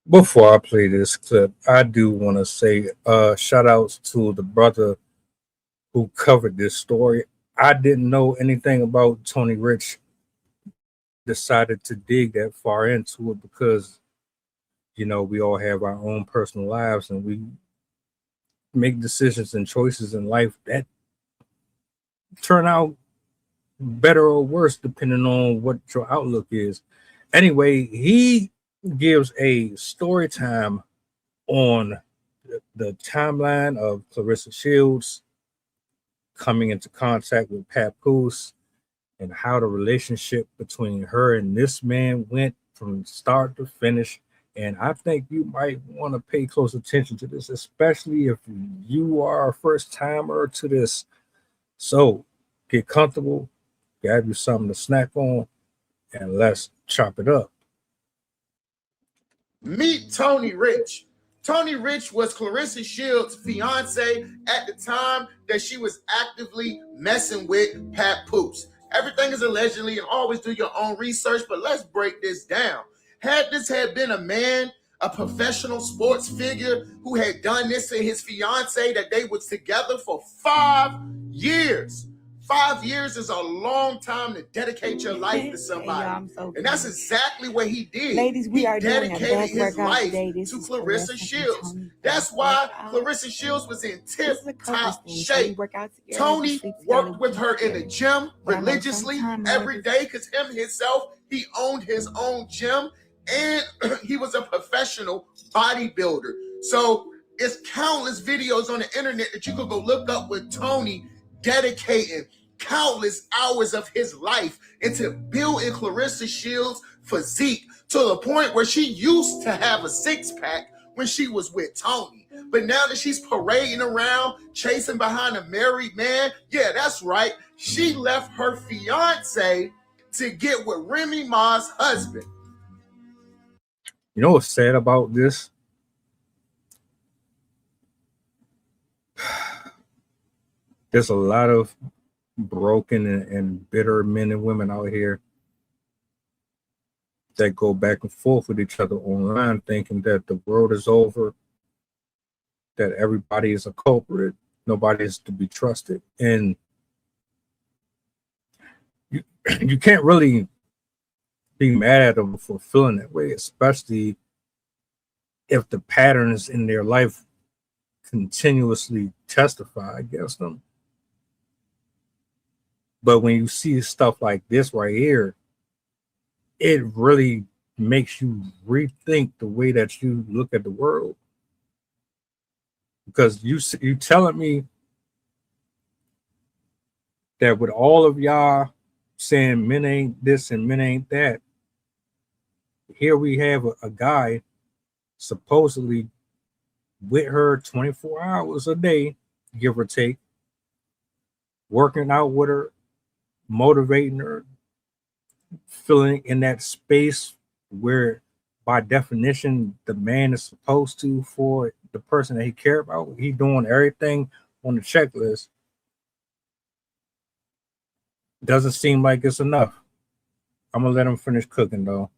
Before I play this clip, I do want to say shout outs to the brother who covered this story. I didn't know anything about Tony Rich, decided to dig that far into it because, we all have our own personal lives and we make decisions and choices in life that turn out better or worse depending on what your outlook is. Anyway, he gives a story time on the timeline of Claressa Shields coming into contact with Papoose and how the relationship between her and this man went from start to finish. And I think you might want to pay close attention to this, especially if you are a first timer to this. So get comfortable, grab you something to snack on, and let's chop it up. Meet Tony Rich. Tony Rich was Claressa Shields' fiance at the time that she was actively messing with Papoose. Everything is allegedly, and always do your own research, but let's break this down. Had this had been a man, a professional sports figure who had done this to his fiance, that they were together for 5 years. 5 years is a long time to dedicate your life to somebody. And that's exactly what he did. Ladies, we are dedicated his life to Claressa Shields. That's why Claressa Shields was in tip-top shape. Tony worked with her in the gym religiously every day because himself, he owned his own gym and he was a professional bodybuilder. So it's countless videos on the internet that you could go look up with Tony dedicating countless hours of his life into building Claressa Shields' physique to the point where she used to have a six-pack when she was with Tony. But now that she's parading around, chasing behind a married man, yeah, that's right. She left her fiance to get with Remy Ma's husband. You know what's sad about this? There's a lot of broken and bitter men and women out here that go back and forth with each other online thinking that the world is over, that everybody is a culprit, nobody is to be trusted. And you can't really be mad at them for feeling that way, especially if the patterns in their life continuously testify against them. But when you see stuff like this right here, it really makes you rethink the way that you look at the world. Because you telling me that with all of y'all saying men ain't this and men ain't that, here we have a guy supposedly with her 24 hours a day, give or take, working out with her, motivating her, filling in that space where by definition the man is supposed to for the person that he cares about. He doing everything on the checklist. Doesn't seem like it's enough. I'm gonna let him finish cooking though.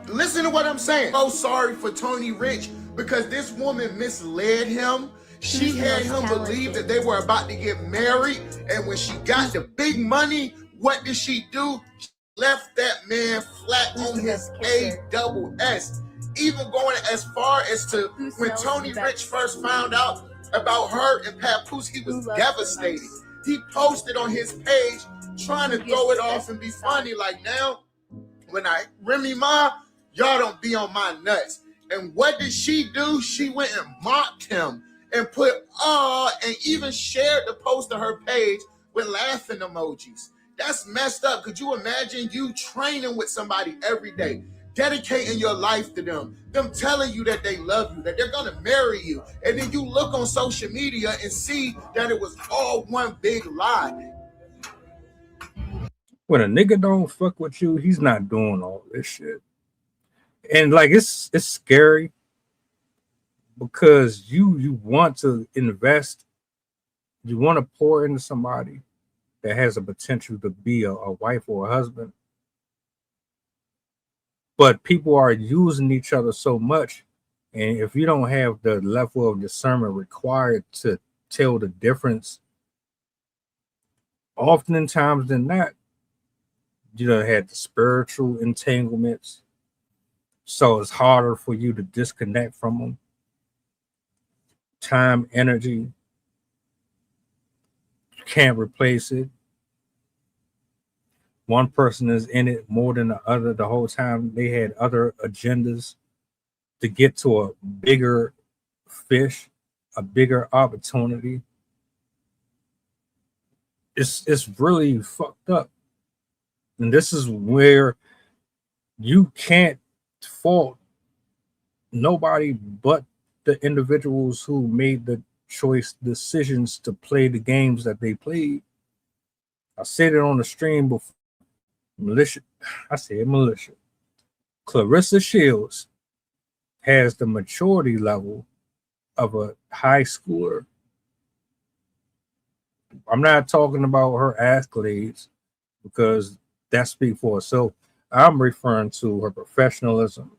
Listen to what I'm saying. So sorry for Tony Rich because this woman misled him. She had him believe that they were about to get married, and when she got the big money, what did she do? She left that man flat on his ASS. Even going as far as to when Tony Rich first found out about her and Papoose, he was devastated. He posted on his page trying to throw it off and be funny, like, now when Remy Ma, y'all don't be on my nuts. And what did she do? She went and mocked him and put and even shared the post to her page with laughing emojis. That's messed up. Could you imagine you training with somebody every day, dedicating your life to them telling you that they love you, that they're gonna marry you, and then you look on social media and see that it was all one big lie? When a nigga don't fuck with you, he's not doing all this shit. And like it's scary because you want to invest, you want to pour into somebody that has a potential to be a wife or a husband. But people are using each other so much. And if you don't have the level of discernment required to tell the difference, oftentimes than not, you don't have the spiritual entanglements. So it's harder for you to disconnect from them. Time, energy, you can't replace it. One person is in it more than the other the whole time. They had other agendas to get to a bigger fish, a bigger opportunity. It's really fucked up. And this is where you can't fault nobody but the individuals who made the decisions to play the games that they played. I said it on the stream before. Militia. Claressa Shields has the maturity level of a high schooler. I'm not talking about her accolades because that speaks for itself. I'm referring to her professionalism,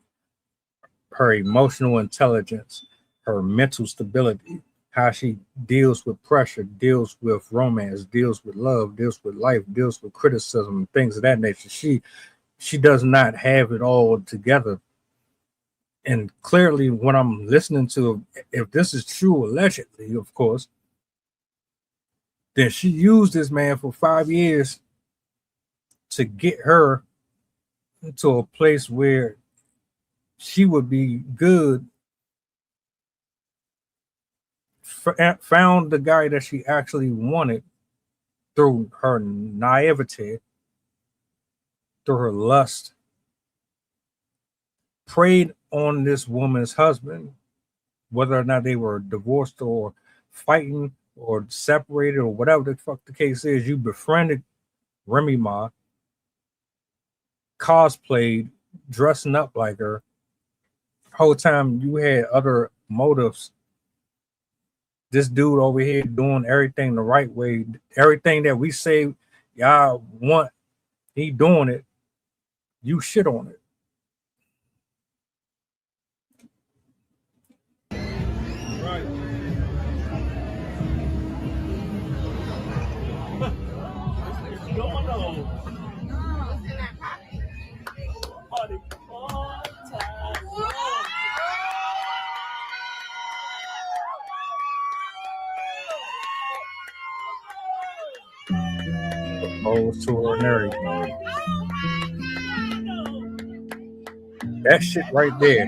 her emotional intelligence, her mental stability, how she deals with pressure, deals with romance, deals with love, deals with life, deals with criticism, things of that nature. She does not have it all together. And clearly, when I'm listening to, if this is true, allegedly, of course, then she used this man for 5 years to get her to a place where she would be good. Found the guy that she actually wanted through her naivete, through her lust, preyed on this woman's husband, whether or not they were divorced or fighting or separated or whatever the fuck the case is. You befriended Remy Ma, cosplayed, dressing up like her. Whole time you had other motives. This dude over here doing everything the right way. Everything that we say y'all want, he doing it. You shit on it. Right. What's going on? Party all time. Opposed to her and everything. That shit right there.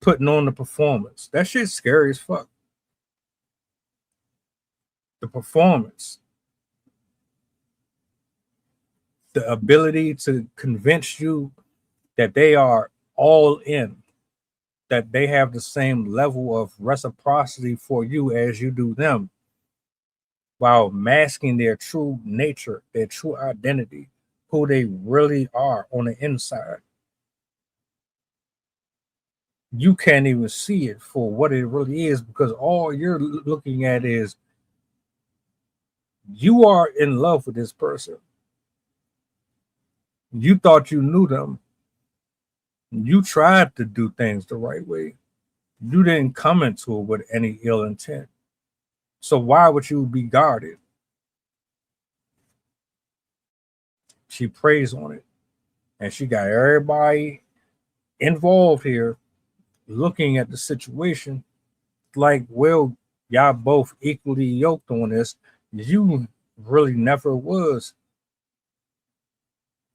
Putting on the performance. That shit's scary as fuck. The performance. The ability to convince you that they are all in, that they have the same level of reciprocity for you as you do them, while masking their true nature, their true identity, who they really are on the inside. You can't even see it for what it really is because all you're looking at is you are in love with this person. You thought you knew them. You tried to do things the right way. You didn't come into it with any ill intent. So why would you be guarded? She preys on it. And she got everybody involved here looking at the situation like, well, y'all both equally yoked on this. You really never was.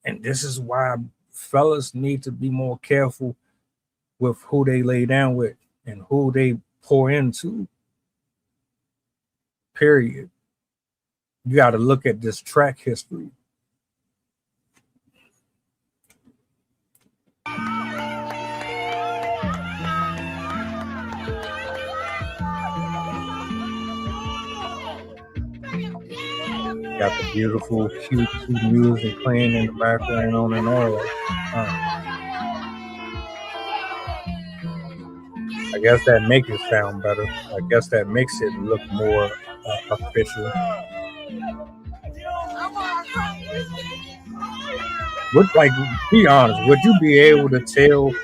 And this is why fellas need to be more careful with who they lay down with and who they pour into. Period. You got to look at this track history. Got the beautiful, cute music playing in the background on and all that. I guess that makes it sound better. I guess that makes it look more official. Be honest, would you be able to tell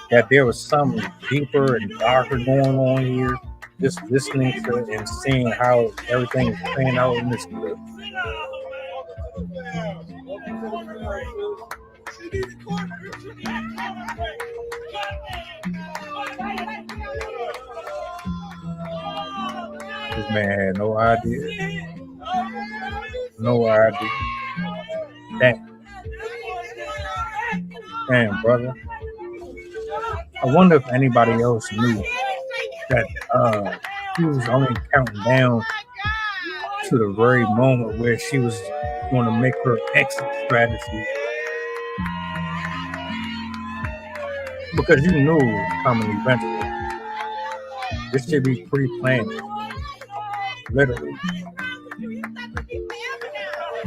that there was something deeper and darker going on here? Just listening to it and seeing how everything is playing out in this clip. This man had no idea. No idea. Damn, brother. I wonder if anybody else knew that he was only counting down to the very moment where she was going to make her exit strategy. Because you knew it was coming eventually. This should be pre-planned. Literally.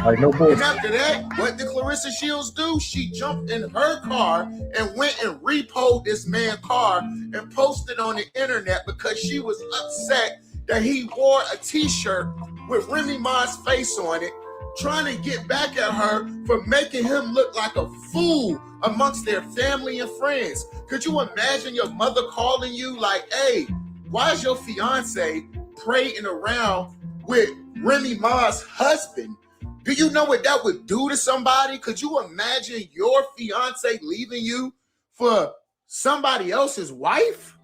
Like no bullshit. And after that, what did Claressa Shields do? She jumped in her car and went and repoed this man's car and posted on the internet because she was upset that he wore a t-shirt with Remy Ma's face on it, trying to get back at her for making him look like a fool amongst their family and friends. Could you imagine your mother calling you like, hey, why is your fiance parading around with Remy Ma's husband? Do you know what that would do to somebody? Could you imagine your fiance leaving you for somebody else's wife?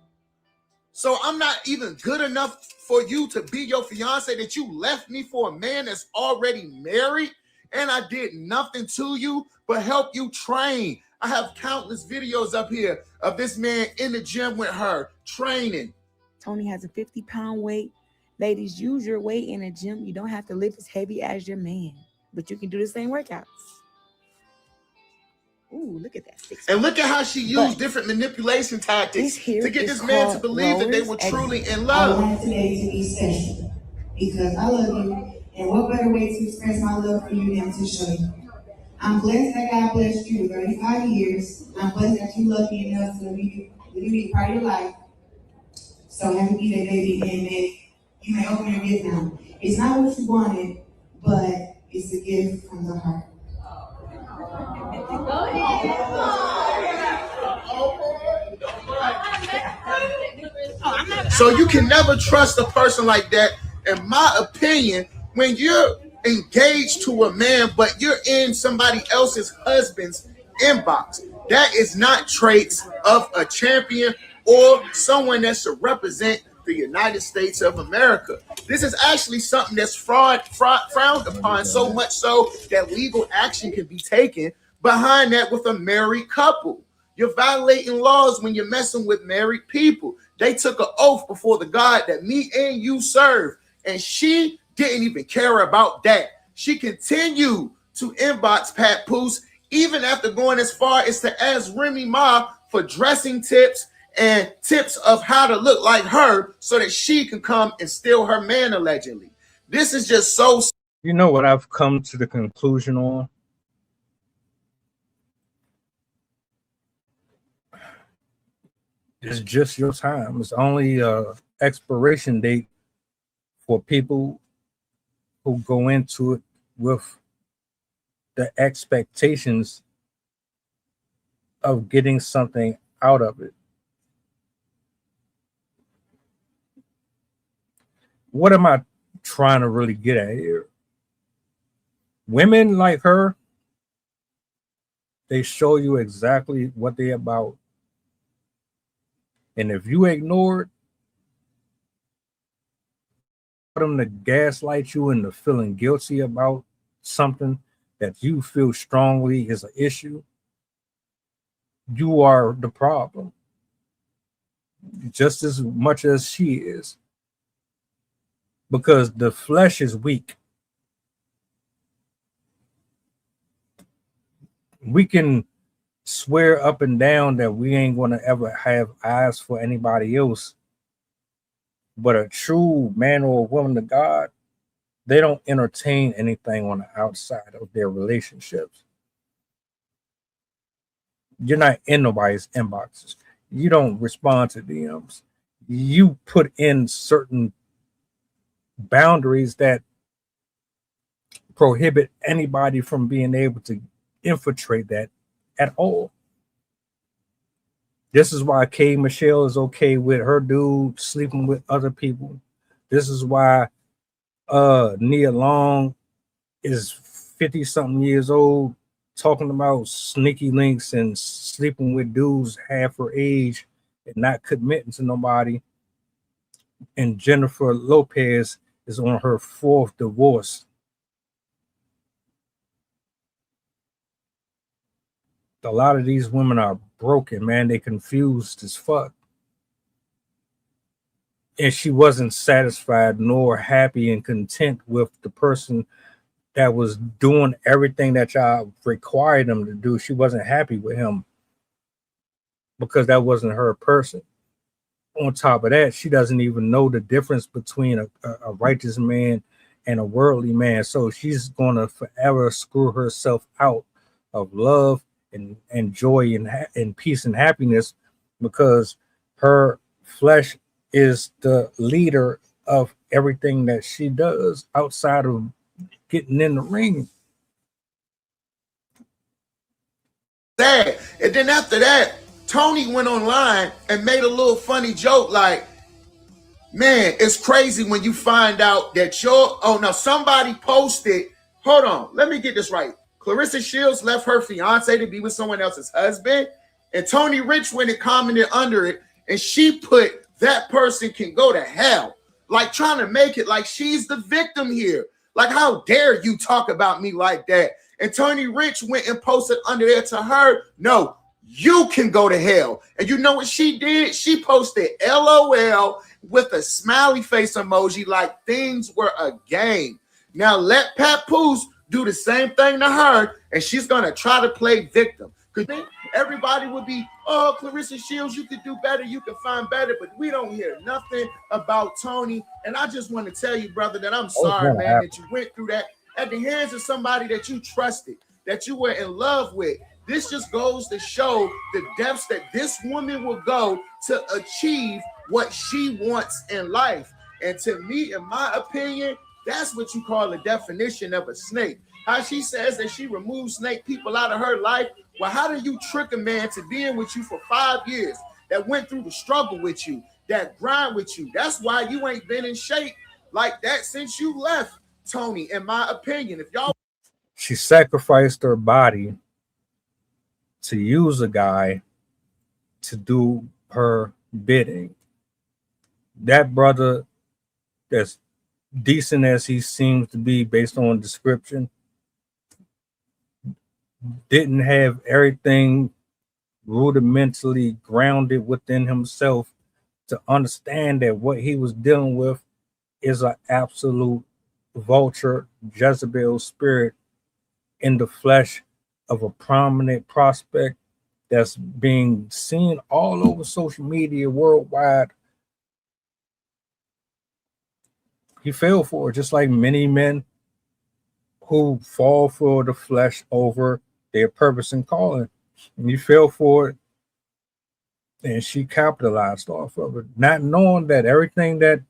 So I'm not even good enough for you to be your fiance that you left me for a man that's already married, and I did nothing to you but help you train. I have countless videos up here of this man in the gym with her training. Tony has a 50-pound weight. Ladies, use your weight in a gym. You don't have to lift as heavy as your man, but you can do the same workouts. Ooh, look at that. And look at how she used different manipulation tactics to get this man to believe that they were truly in love. I want today to be special because I love you, and what better way to express my love for you than to show you. I'm blessed that God blessed you with 35 years. I'm blessed that you love me enough to let me be part of your life. So happy birthday, baby, and you may open your gift now. It's not what you wanted, but it's a gift from the heart. So you can never trust a person like that, in my opinion, when you're engaged to a man, but you're in somebody else's husband's inbox. That is not traits of a champion or someone that should represent the United States of America. This is actually something that's frowned upon, so much so that legal action can be taken behind that with a married couple. You're violating laws when you're messing with married people. They took an oath before the God that me and you serve, and she didn't even care about that. She continued to inbox Pat Poose even after going as far as to ask Remy Ma for dressing tips and tips of how to look like her so that she can come and steal her man, allegedly. This is just so... You know what I've come to the conclusion on? It's just your time. It's only expiration date for people who go into it with the expectations of getting something out of it. What am I trying to really get at here? Women like her, they show you exactly what they're about. And if you ignore it, for them to gaslight you into feeling guilty about something that you feel strongly is an issue, you are the problem just as much as she is, because the flesh is weak. We can swear up and down that we ain't going to ever have eyes for anybody else, but a true man or woman of God, they don't entertain anything on the outside of their relationships. You're not in nobody's inboxes. You don't respond to DMs. You put in certain boundaries that prohibit anybody from being able to infiltrate that at all. This is why K. Michelle is okay with her dude sleeping with other people. This is why Nia Long is 50 something years old talking about sneaky links and sleeping with dudes half her age and not committing to nobody. And Jennifer Lopez is on her 4th divorce. A lot of these women are broken, man. They confused as fuck. And she wasn't satisfied nor happy and content with the person that was doing everything that y'all required them to do. She wasn't happy with him because that wasn't her person. On top of that, she doesn't even know the difference between a righteous man and a worldly man. So she's going to forever screw herself out of love and joy and peace and happiness because her flesh is the leader of everything that she does outside of getting in the ring. Sad. And then after that, Tony went online and made a little funny joke like, man, it's crazy when you find out that somebody posted, hold on, let me get this right. Claressa Shields left her fiance to be with someone else's husband, and Tony Rich went and commented under it, and she put that person can go to hell, like trying to make it like she's the victim here. Like, how dare you talk about me like that? And Tony Rich went and posted under there to her, no, you can go to hell. And you know what she did? She posted LOL with a smiley face emoji like things were a game. Now let Papoose do the same thing to her, and she's going to try to play victim. Because everybody would be, oh, Claressa Shields, you could do better, you could find better, but we don't hear nothing about Tony. And I just want to tell you, brother, that I'm sorry, man, that you went through that at the hands of somebody that you trusted, that you were in love with. This just goes to show the depths that this woman will go to achieve what she wants in life. And to me, in my opinion, that's what you call the definition of a snake. How she says that she removes snake people out of her life. Well, how do you trick a man to being with you for 5 years, that went through the struggle with you, that grind with you? That's why you ain't been in shape like that since you left, Tony, in my opinion. If y'all, she sacrificed her body to use a guy to do her bidding. That brother, that's decent as he seems to be based on description, didn't have everything rudimentally grounded within himself to understand that what he was dealing with is an absolute vulture Jezebel spirit in the flesh of a prominent prospect that's being seen all over social media worldwide. He fell for it, just like many men who fall for the flesh over their purpose and calling. And he fell for it, and she capitalized off of it, not knowing that everything that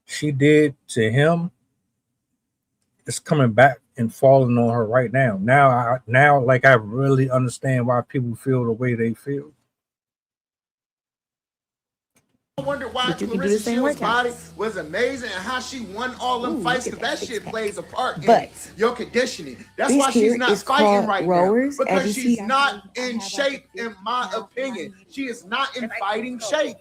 she did to him is coming back and falling on her right now. Now, like, I really understand why people feel the way they feel. I wonder why Claressa Shields' body was amazing and how she won all them fights, because that shit plays a part in your conditioning. That's why she's not fighting right now, because she's not in shape, in my opinion. She is not in fighting shape,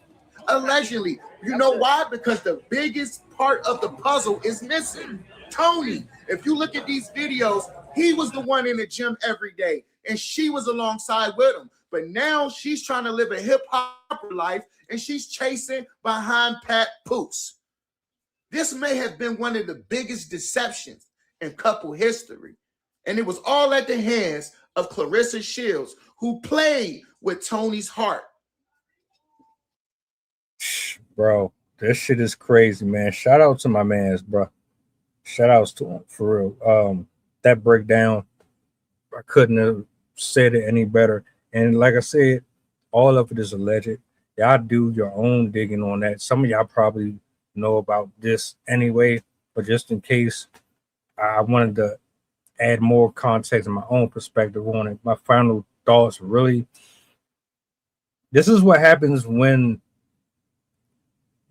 allegedly. You know why? Because the biggest part of the puzzle is missing. Tony, if you look at these videos, he was the one in the gym every day, and she was alongside with him. But now she's trying to live a hip-hop life, and she's chasing behind Papoose. This may have been one of the biggest deceptions in couple history. And it was all at the hands of Claressa Shields, who played with Tony's heart. Bro, this shit is crazy, man. Shout out to my mans, bro. Shout outs to him for real. That breakdown, I couldn't have said it any better. And like I said, all of it is alleged. Y'all do your own digging on that. Some of y'all probably know about this anyway, but just in case, I wanted to add more context and my own perspective on it. My final thoughts really, this is what happens when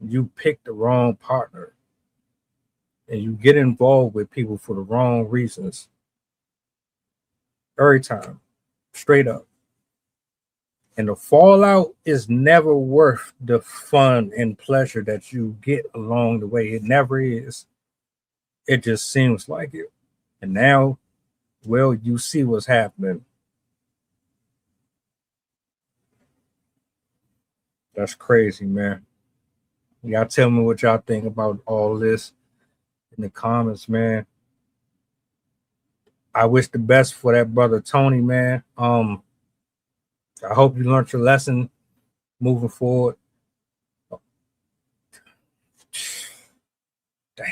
you pick the wrong partner and you get involved with people for the wrong reasons. Every time, straight up. And the fallout is never worth the fun and pleasure that you get along the way. It never is. It just seems like it. And now, well, you see what's happening. That's crazy, man. Y'all tell me what y'all think about all this in the comments, man. I wish the best for that brother Tony, man. I hope you learned your lesson moving forward. Damn.